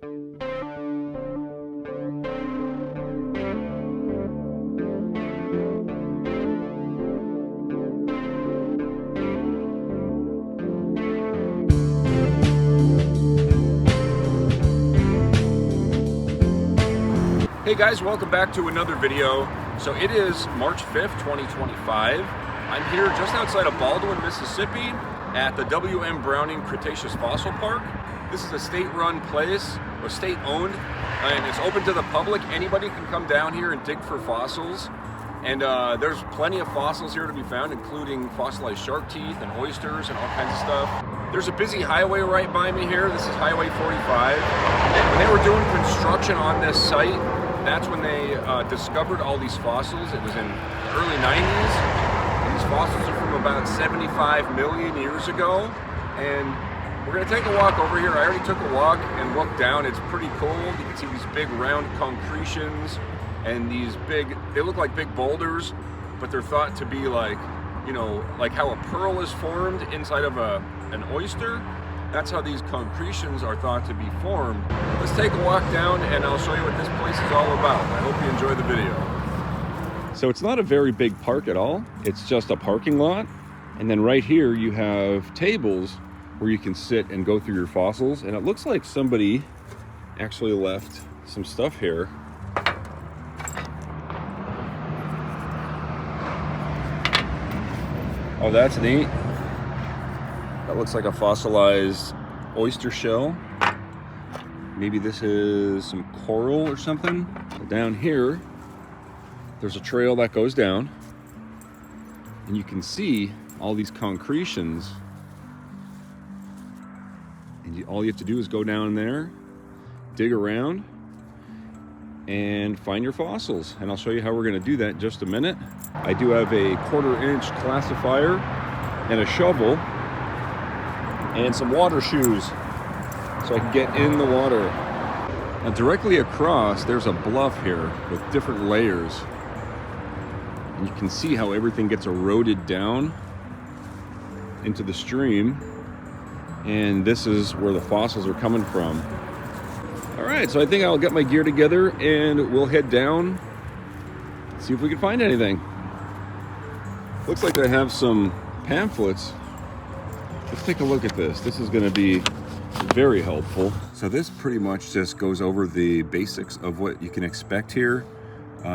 Hey guys, welcome back to another video. So it is March 5th, 2025. I'm here just outside of Baldwyn, Mississippi at the W.M. Browning Cretaceous Fossil Park. This is a state-run place, or state-owned, and it's open to the public. Anybody can come down here and dig for fossils. And there's plenty of fossils here to be found, including fossilized shark teeth and oysters and all kinds of stuff. There's a busy highway right by me here. This is Highway 45. When they were doing construction on this site, that's when they discovered all these fossils. It was in the early 90s. And these fossils are from about 75 million years ago. And we're gonna take a walk over here. I already took a walk and looked down. It's pretty cool. You can see these big round concretions and these big, they look like big boulders, but they're thought to be like, you know, like how a pearl is formed inside of an oyster. That's how these concretions are thought to be formed. Let's take a walk down and I'll show you what this place is all about. I hope you enjoy the video. So it's not a very big park at all. It's just a parking lot. And then right here you have tables where you can sit and go through your fossils. And it looks like somebody actually left some stuff here. Oh, that's neat. That looks like a fossilized oyster shell. Maybe this is some coral or something. Down here, there's a trail that goes down. And you can see all these concretions. And all you have to do is go down there, dig around, and find your fossils. And I'll show you how we're gonna do that in just a minute. I do have a 1/4-inch classifier and a shovel and some water shoes so I can get in the water. Now directly across there's a bluff here with different layers, and you can see how everything gets eroded down into the stream, and this is where the fossils are coming from. All right, so I think I'll get my gear together and we'll head down, see if we can find anything. Looks like they have some pamphlets. Let's take a look at this. This is going to be very helpful. So this pretty much just goes over the basics of what you can expect here.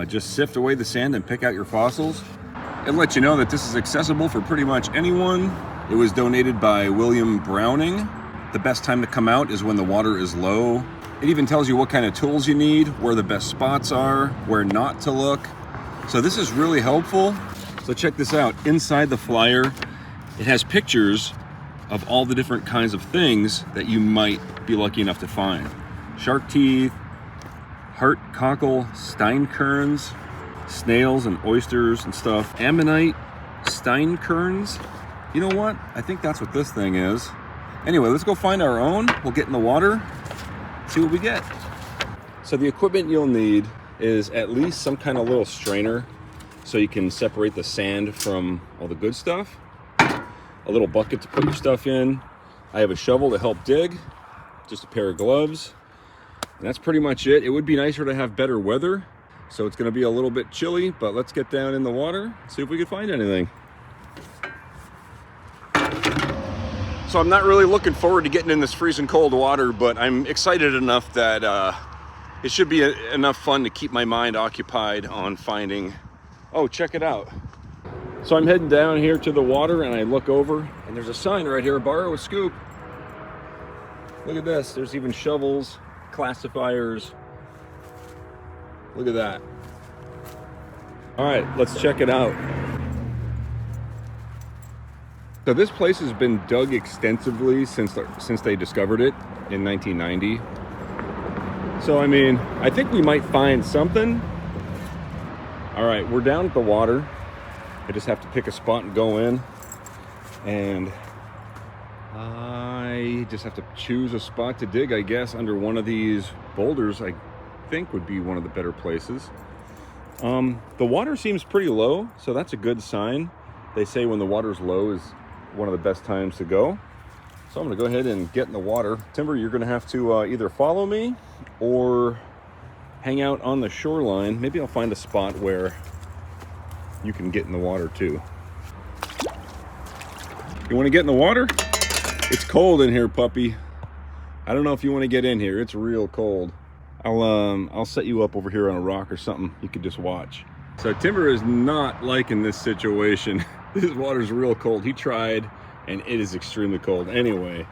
Just sift away the sand and pick out your fossils. And let you know that this is accessible for pretty much anyone. It was donated by William Browning. The best time to come out is when the water is low. It even tells you what kind of tools you need, where the best spots are, where not to look. So this is really helpful. So check this out. Inside the flyer, it has pictures of all the different kinds of things that you might be lucky enough to find. Shark teeth, heart cockle, steinkerns, snails and oysters and stuff. Ammonite, steinkerns. You know what? I think that's what this thing is. Anyway, let's go find our own. We'll get in the water, see what we get. So the equipment you'll need is at least some kind of little strainer so you can separate the sand from all the good stuff. A little bucket to put your stuff in. I have a shovel to help dig, just a pair of gloves, and that's pretty much it. It would be nicer to have better weather, so it's gonna be a little bit chilly, but let's get down in the water, see if we can find anything. So I'm not really looking forward to getting in this freezing cold water, but I'm excited enough that it should be enough fun to keep my mind occupied on finding. Oh, check it out. So I'm heading down here to the water and I look over and there's a sign right here, borrow a scoop. Look at this, there's even shovels, classifiers. Look at that. All right, let's check it out. So this place has been dug extensively since they discovered it in 1990. So I mean, I think we might find something. All right, we're down at the water. I just have to pick a spot and go in, and I just have to choose a spot to dig, I guess, under one of these boulders. I think would be one of the better places. The water seems pretty low, so that's a good sign. They say when the water's low is one of the best times to go. So I'm gonna go ahead and get in the water. Timber, you're gonna have to either follow me or hang out on the shoreline. Maybe I'll find a spot where you can get in the water too. You wanna get in the water? It's cold in here, puppy. I don't know if you wanna get in here. It's real cold. I'll set you up over here on a rock or something. You could just watch. So Timber is not liking this situation. This water's real cold. He tried and it is extremely cold. Anyway,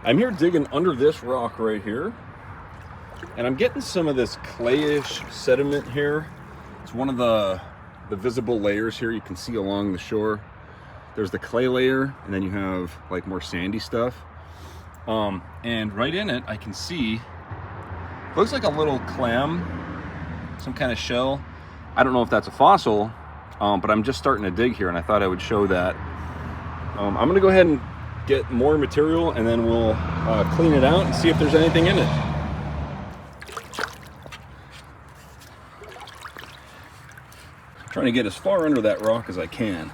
I'm here digging under this rock right here. And I'm getting some of this clayish sediment here. It's one of the visible layers here you can see along the shore. There's the clay layer, and then you have like more sandy stuff. And right in it, I can see, looks like a little clam, some kind of shell. I don't know if that's a fossil, but I'm just starting to dig here, and I thought I would show that. I'm gonna go ahead and get more material, and then we'll clean it out and see if there's anything in it. I'm trying to get as far under that rock as I can,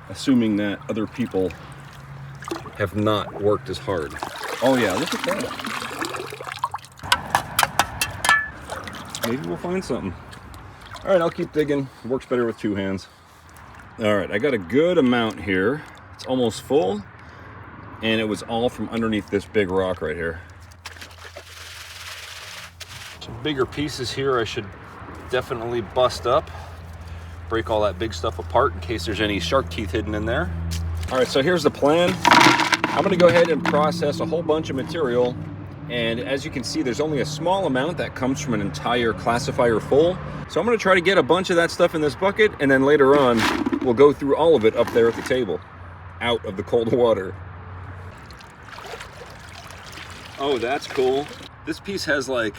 assuming that other people have not worked as hard. Oh yeah, look at that. Maybe we'll find something. All right, I'll keep digging. It works better with two hands. All right, I got a good amount here. It's almost full, and it was all from underneath this big rock right here. Some bigger pieces here I should definitely bust up, break all that big stuff apart in case there's any shark teeth hidden in there. All right, so here's the plan. I'm gonna go ahead and process a whole bunch of material, and as you can see, there's only a small amount that comes from an entire classifier full. So I'm gonna try to get a bunch of that stuff in this bucket, and then later on, we'll go through all of it up there at the table, out of the cold water. Oh, that's cool. This piece has like,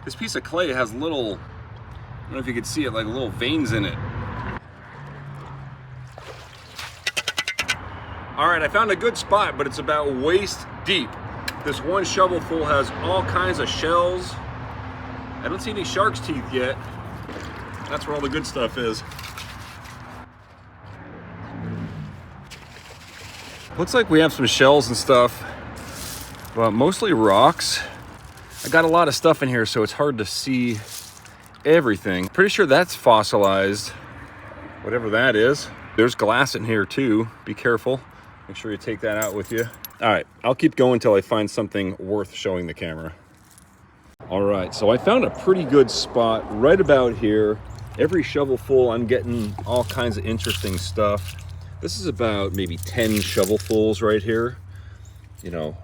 this piece of clay has little, I don't know if you can see it, like little veins in it. All right, I found a good spot, but it's about waist deep. This one shovelful has all kinds of shells. I don't see any shark's teeth yet. That's where all the good stuff is. Looks like we have some shells and stuff, but mostly rocks. I got a lot of stuff in here, so it's hard to see everything. Pretty sure that's fossilized, whatever that is. There's glass in here too. Be careful. Make sure you take that out with you. All right, I'll keep going until I find something worth showing the camera. All right, so I found a pretty good spot right about here. Every shovelful, I'm getting all kinds of interesting stuff. This is about maybe 10 shovelfuls right here. You know,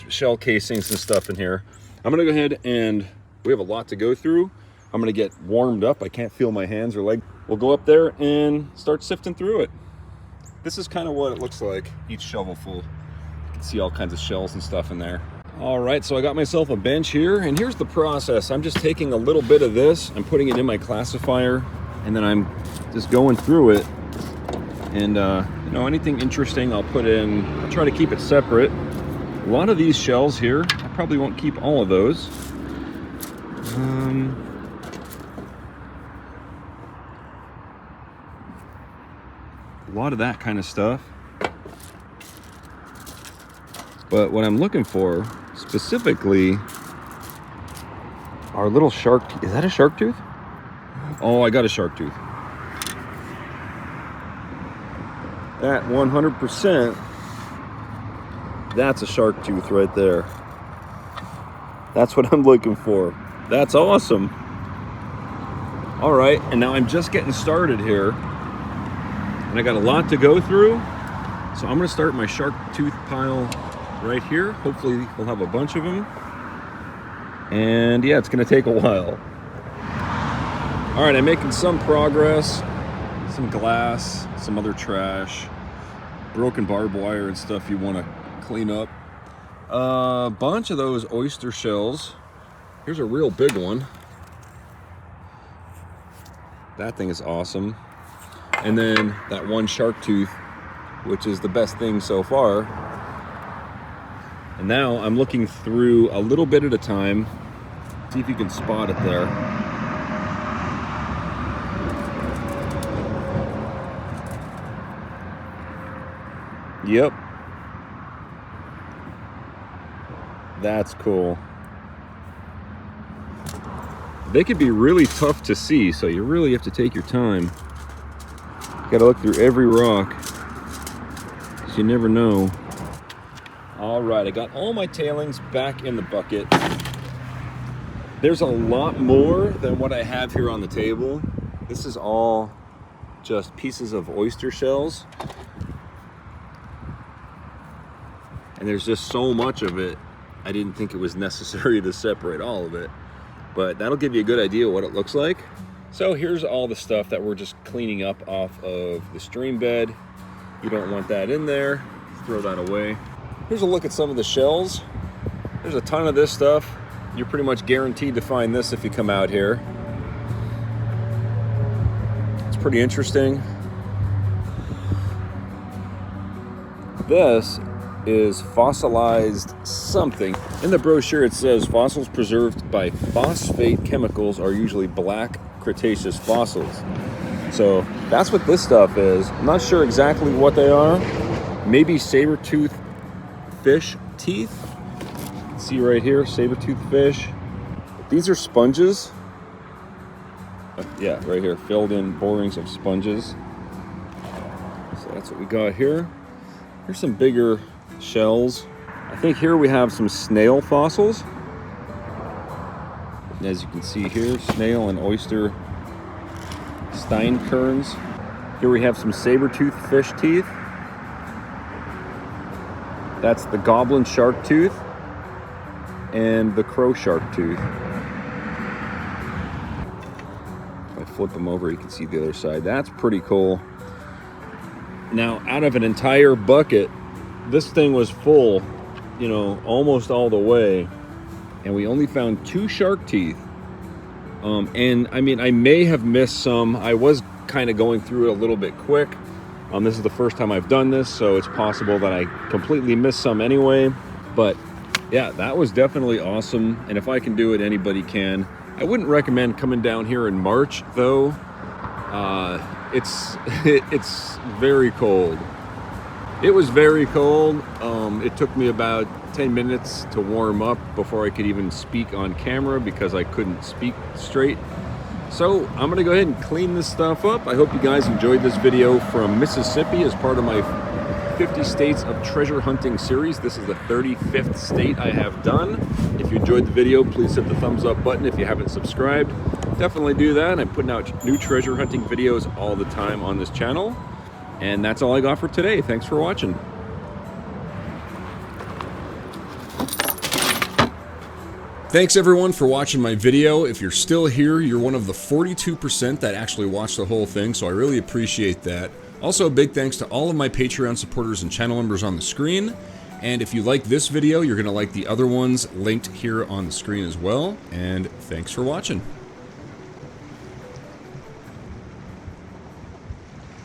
shell casings and stuff in here. I'm gonna go ahead and, we have a lot to go through. I'm gonna get warmed up. I can't feel my hands or legs. We'll go up there and start sifting through it. This is kind of what it looks like, each shovelful. You can see all kinds of shells and stuff in there. All right, so I got myself a bench here, and here's the process. I'm just taking a little bit of this, I'm putting it in my classifier, and then I'm just going through it. And you know, anything interesting I'll put in. I'll try to keep it separate. A lot of these shells here, I probably won't keep all of those. A lot of that kind of stuff. But what I'm looking for specifically are little shark teeth. Is that a shark tooth? Oh, I got a shark tooth. That 100%, that's a shark tooth right there. That's what I'm looking for. That's awesome. All right, and now I'm just getting started here. And I got a lot to go through. So I'm gonna start my shark tooth pile right here. Hopefully we'll have a bunch of them. And yeah, it's gonna take a while. All right, I'm making some progress. Some glass, some other trash, broken barbed wire and stuff you wanna clean up. A bunch of those oyster shells. Here's a real big one. That thing is awesome. And then that one shark tooth, which is the best thing so far. And now I'm looking through a little bit at a time. See if you can spot it there. Yep, That's cool. They could be really tough to see, so you really have to take your time. You gotta look through every rock, because you never know. All right, I got all my tailings back in the bucket. There's a lot more than what I have here on the table. This is all just pieces of oyster shells. And there's just so much of it, I didn't think it was necessary to separate all of it. But that'll give you a good idea of what it looks like. So here's all the stuff that we're just cleaning up off of the stream bed. You don't want that in there, throw that away. Here's a look at some of the shells. There's a ton of this stuff. You're pretty much guaranteed to find this if you come out here. It's pretty interesting. This is fossilized something. In the brochure it says fossils preserved by phosphate chemicals are usually black Cretaceous fossils. So that's what this stuff is. I'm not sure exactly what they are. Maybe saber-tooth fish teeth. See right here, saber-tooth fish. These are sponges. Yeah, right here, filled in borings of sponges. So that's what we got here. Here's some bigger shells. I think here we have some snail fossils. As you can see here, snail and oyster steinkerns. Here we have some saber-tooth fish teeth. That's the goblin shark tooth and the crow shark tooth. If I flip them over, you can see the other side. That's pretty cool. Now, out of an entire bucket, this thing was full, you know, almost all the way, and we only found 2 shark teeth. And I mean, I may have missed some. I was kind of going through it a little bit quick. This is the first time I've done this, so it's possible that I completely missed some anyway. But yeah, that was definitely awesome. And if I can do it, anybody can. I wouldn't recommend coming down here in March, though. It's very cold. It was very cold. It took me about 10 minutes to warm up before I could even speak on camera because I couldn't speak straight. So I'm gonna go ahead and clean this stuff up. I hope you guys enjoyed this video from Mississippi as part of my 50 States of Treasure Hunting series. This is the 35th state I have done. If you enjoyed the video, please hit the thumbs up button. If you haven't subscribed, definitely do that. I'm putting out new treasure hunting videos all the time on this channel. And that's all I got for today. Thanks for watching. Thanks everyone for watching my video. If you're still here, you're one of the 42% that actually watched the whole thing, so I really appreciate that. Also, a big thanks to all of my Patreon supporters and channel members on the screen. And if you like this video, you're gonna like the other ones linked here on the screen as well. And thanks for watching.